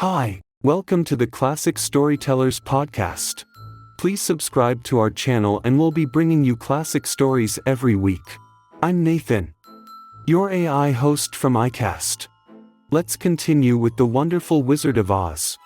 Hi, welcome to the Classic Storytellers podcast. Please subscribe to our channel and we'll be bringing you classic stories every week. I'm Nathan, your AI host from Aicast. Let's continue with The Wonderful Wizard of Oz.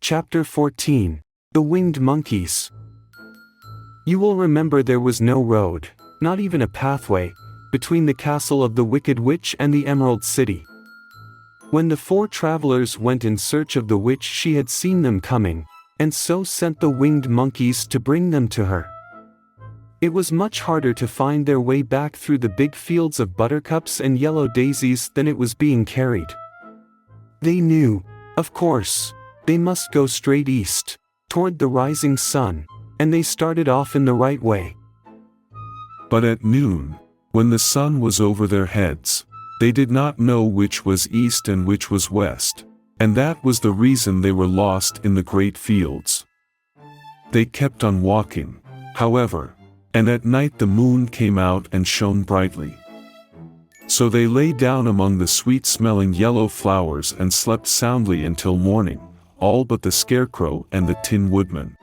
Chapter 14. The Winged Monkeys. You will remember there was no road, not even a pathway, between the castle of the Wicked Witch and the Emerald City. When the four travelers went in search of the witch, she had seen them coming, and so sent the winged monkeys to bring them to her. It was much harder to find their way back through the big fields of buttercups and yellow daisies than it was being carried. They knew, of course, they must go straight east, toward the rising sun, and they started off in the right way. But at noon, when the sun was over their heads, they did not know which was east and which was west, and that was the reason they were lost in the great fields. They kept on walking, however, and at night the moon came out and shone brightly. So they lay down among the sweet-smelling yellow flowers and slept soundly until morning, all but the Scarecrow and the Tin Woodman.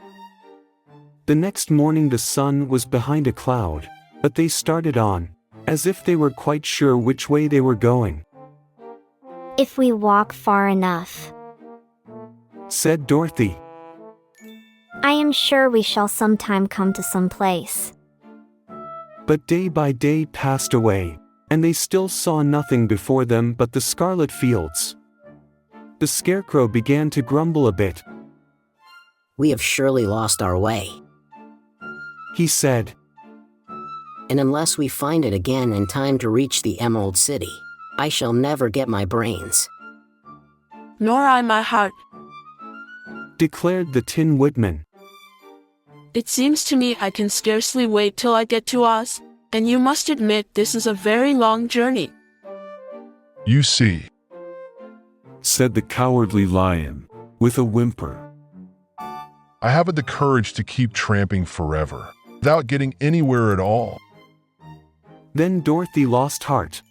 The next morning the sun was behind a cloud, but they started on, as if they were quite sure which way they were going. If we walk far enough, said Dorothy. I am sure we shall sometime come to some place. But day by day passed away, and they still saw nothing before them but the scarlet fields. The Scarecrow began to grumble a bit. We have surely lost our way, he said. And unless we find it again in time to reach the Emerald City, I shall never get my brains. Nor I my heart, declared the Tin Woodman. It seems to me I can scarcely wait till I get to Oz, and you must admit this is a very long journey. You see, said the Cowardly Lion, with a whimper. I haven't the courage to keep tramping forever, without getting anywhere at all. Then Dorothy lost heart.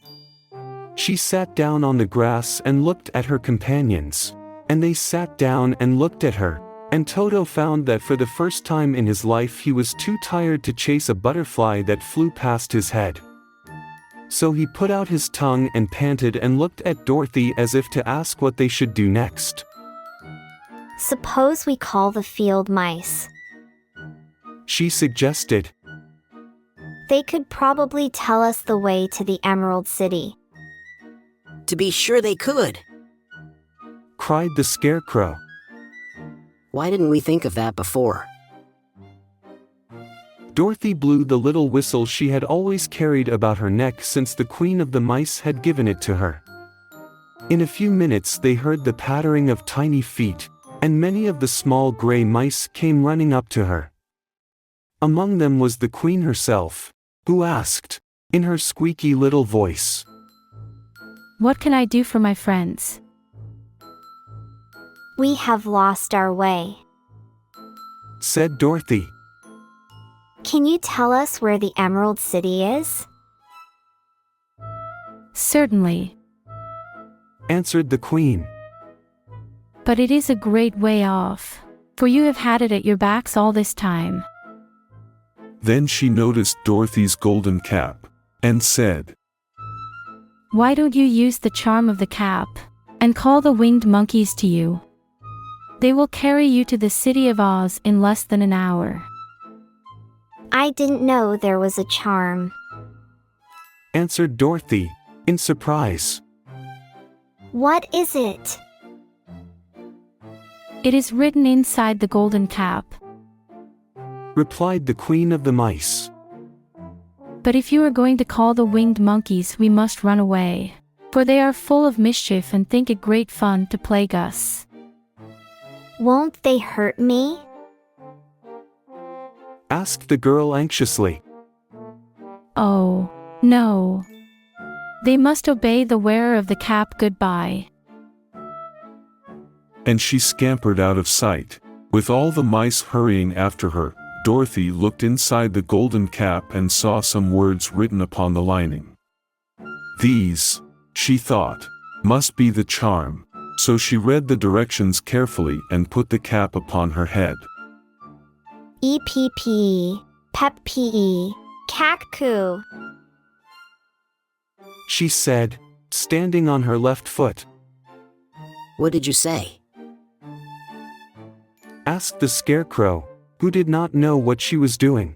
She sat down on the grass and looked at her companions, and they sat down and looked at her, and Toto found that for the first time in his life he was too tired to chase a butterfly that flew past his head. So he put out his tongue and panted and looked at Dorothy as if to ask what they should do next. Suppose we call the field mice. She suggested. They could probably tell us the way to the Emerald City. To be sure they could, cried the Scarecrow. Why didn't we think of that before? Dorothy blew the little whistle she had always carried about her neck since the Queen of the Mice had given it to her. In a few minutes they heard the pattering of tiny feet, and many of the small gray mice came running up to her. Among them was the Queen herself, who asked, in her squeaky little voice, "What can I do for my friends?" We have lost our way, said Dorothy. Can you tell us where the Emerald City is? Certainly, answered the Queen. But it is a great way off, for you have had it at your backs all this time. Then she noticed Dorothy's golden cap, and said, Why don't you use the charm of the cap, and call the winged monkeys to you? They will carry you to the city of Oz in less than an hour. I didn't know there was a charm, answered Dorothy, in surprise. What is it? It is written inside the golden cap, replied the Queen of the Mice. But if you are going to call the winged monkeys, we must run away, for they are full of mischief and think it great fun to plague us. Won't they hurt me? asked the girl anxiously. Oh, no. They must obey the wearer of the cap goodbye. and she scampered out of sight. With all the mice hurrying after her, Dorothy looked inside the golden cap and saw some words written upon the lining. These, she thought, must be the charm, so she read the directions carefully and put the cap upon her head. EPP, Pep PE, Cacku. She said, standing on her left foot. What did you say? Asked the Scarecrow, who did not know what she was doing.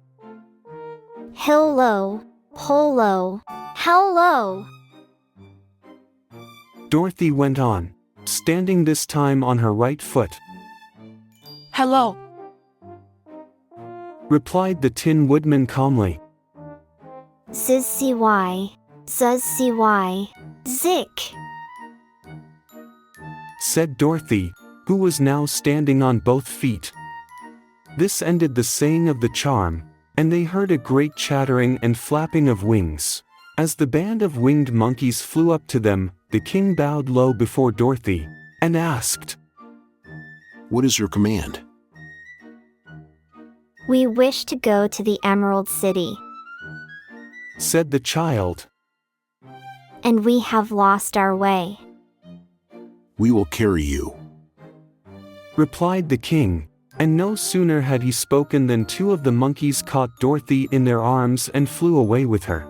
Hello, holo, hello. Dorothy went on, standing this time on her right foot. Hello. Replied the Tin Woodman calmly. ZZY, ZZY, Zick. Said Dorothy, who was now standing on both feet. This ended the saying of the charm, and they heard a great chattering and flapping of wings. As the band of winged monkeys flew up to them, the king bowed low before Dorothy, and asked, "What is your command?" We wish to go to the Emerald City, said the child. And we have lost our way. "We will carry you," replied the king, and no sooner had he spoken than two of the monkeys caught Dorothy in their arms and flew away with her.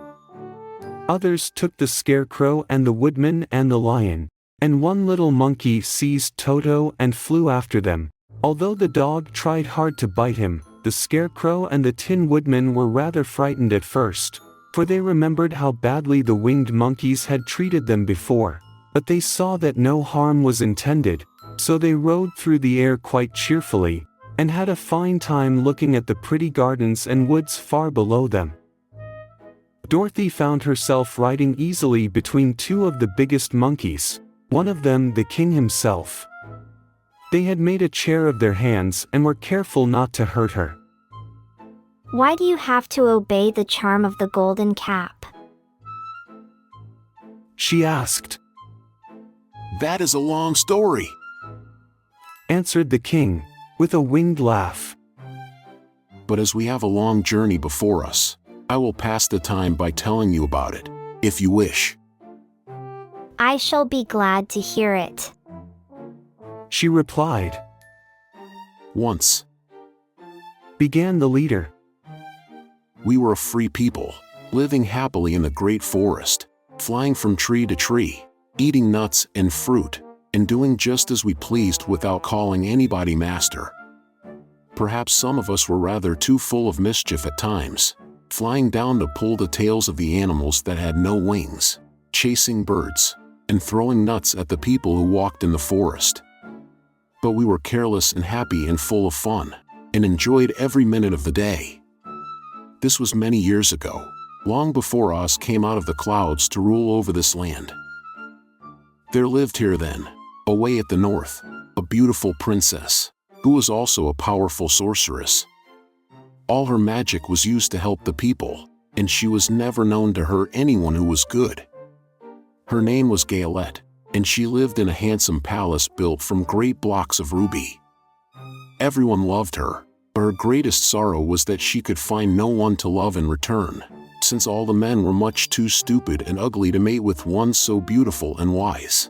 Others took the Scarecrow and the Woodman and the Lion, and one little monkey seized Toto and flew after them. Although the dog tried hard to bite him, the Scarecrow and the Tin Woodman were rather frightened at first, for they remembered how badly the winged monkeys had treated them before. But they saw that no harm was intended, so they rode through the air quite cheerfully, and had a fine time looking at the pretty gardens and woods far below them. Dorothy found herself riding easily between two of the biggest monkeys, one of them the king himself. They had made a chair of their hands and were careful not to hurt her. Why do you have to obey the charm of the golden cap? She asked. "That is a long story," answered the king, with a winged laugh. "but as we have a long journey before us, I will pass the time by telling you about it, if you wish." I shall be glad to hear it. She replied. "Once, began the leader, we were a free people, living happily in the great forest, flying from tree to tree, eating nuts and fruit, and doing just as we pleased without calling anybody master. Perhaps some of us were rather too full of mischief at times, flying down to pull the tails of the animals that had no wings, chasing birds, and throwing nuts at the people who walked in the forest. But we were careless and happy and full of fun, and enjoyed every minute of the day. This was many years ago, long before Oz came out of the clouds to rule over this land. There lived here then, away at the north, a beautiful princess, who was also a powerful sorceress. All her magic was used to help the people, and she was never known to hurt anyone who was good. Her name was Gayelette, and she lived in a handsome palace built from great blocks of ruby. Everyone loved her, but her greatest sorrow was that she could find no one to love in return, since all the men were much too stupid and ugly to mate with one so beautiful and wise.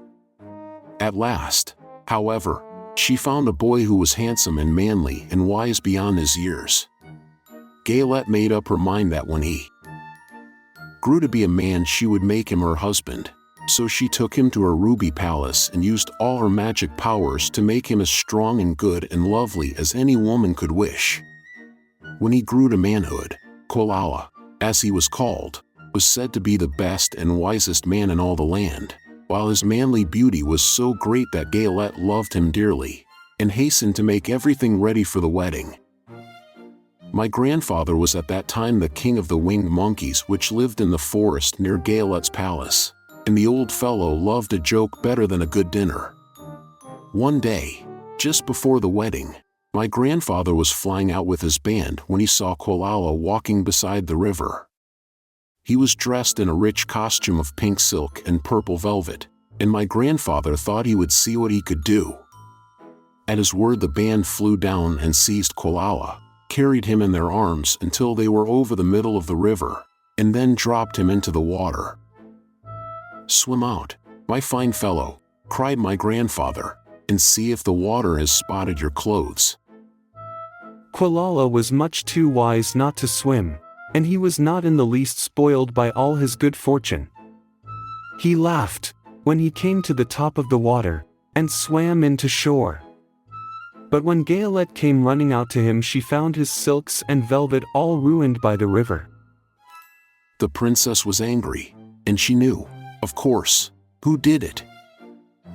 At last, however, she found a boy who was handsome and manly and wise beyond his years. Gayelette made up her mind that when he grew to be a man she would make him her husband, so she took him to her ruby palace and used all her magic powers to make him as strong and good and lovely as any woman could wish. When he grew to manhood, Kolala, as he was called, was said to be the best and wisest man in all the land, while his manly beauty was so great that Gayelette loved him dearly, and hastened to make everything ready for the wedding. My grandfather was at that time the king of the winged monkeys which lived in the forest near Gayelette's palace, and the old fellow loved a joke better than a good dinner. One day, just before the wedding, my grandfather was flying out with his band when he saw Kolala walking beside the river. He was dressed in a rich costume of pink silk and purple velvet, and my grandfather thought he would see what he could do. At his word, the band flew down and seized Quilala, carried him in their arms until they were over the middle of the river, and then dropped him into the water. "Swim out, my fine fellow," cried my grandfather, "and see if the water has spotted your clothes." Quilala was much too wise not to swim, and he was not in the least spoiled by all his good fortune. He laughed when he came to the top of the water, and swam in to shore. But when Gaelette came running out to him, she found his silks and velvet all ruined by the river. The princess was angry, and she knew, of course, who did it.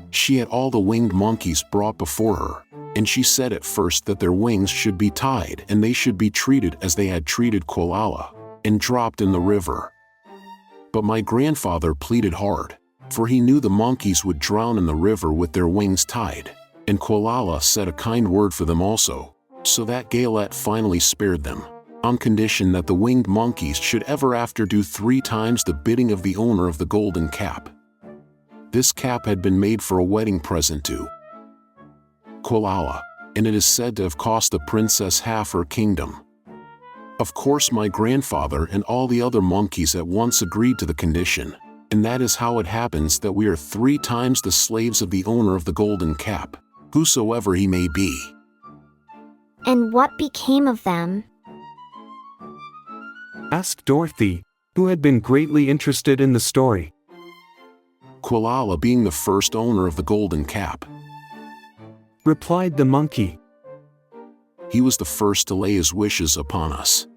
She had all the winged monkeys brought before her, and she said at first that their wings should be tied and they should be treated as they had treated Quilala, and dropped in the river. But my grandfather pleaded hard, for he knew the monkeys would drown in the river with their wings tied, and Quilala said a kind word for them also, so that Gaelette finally spared them, on condition that the winged monkeys should ever after do 3 times the bidding of the owner of the golden cap. This cap had been made for a wedding present to Quilala, and it is said to have cost the princess half her kingdom. Of course, my grandfather and all the other monkeys at once agreed to the condition, and that is how it happens that we are 3 times the slaves of the owner of the golden cap, whosoever he may be. And what became of them? Asked Dorothy, who had been greatly interested in the story. Quilala being the first owner of the golden cap, Replied the monkey. he was the first to lay his wishes upon us.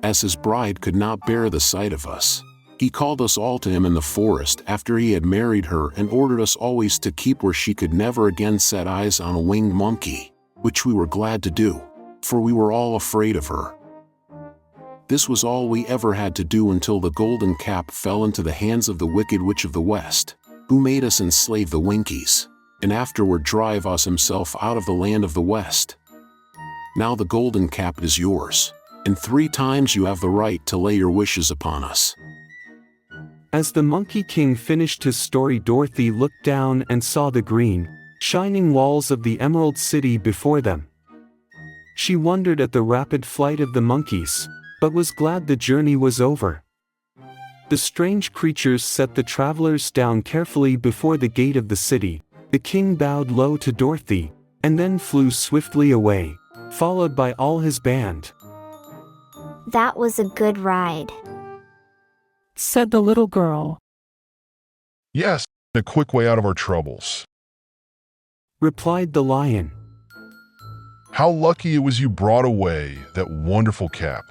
As his bride could not bear the sight of us, he called us all to him in the forest after he had married her, and ordered us always to keep where she could never again set eyes on a winged monkey, which we were glad to do, for we were all afraid of her. This was all we ever had to do until the golden cap fell into the hands of the wicked witch of the west, who made us enslave the Winkies, and afterward drive us himself out of the land of the west. Now the golden cap is yours, and 3 times you have the right to lay your wishes upon us. As the Monkey King finished his story, Dorothy looked down and saw the green, shining walls of the Emerald City before them. She wondered at the rapid flight of the monkeys, but was glad the journey was over. The strange creatures set the travelers down carefully before the gate of the city. The king bowed low to Dorothy, and then flew swiftly away, followed by all his band. That was a good ride, said the little girl. Yes, a quick way out of our troubles. Replied the lion. How lucky it was you brought away that wonderful cap.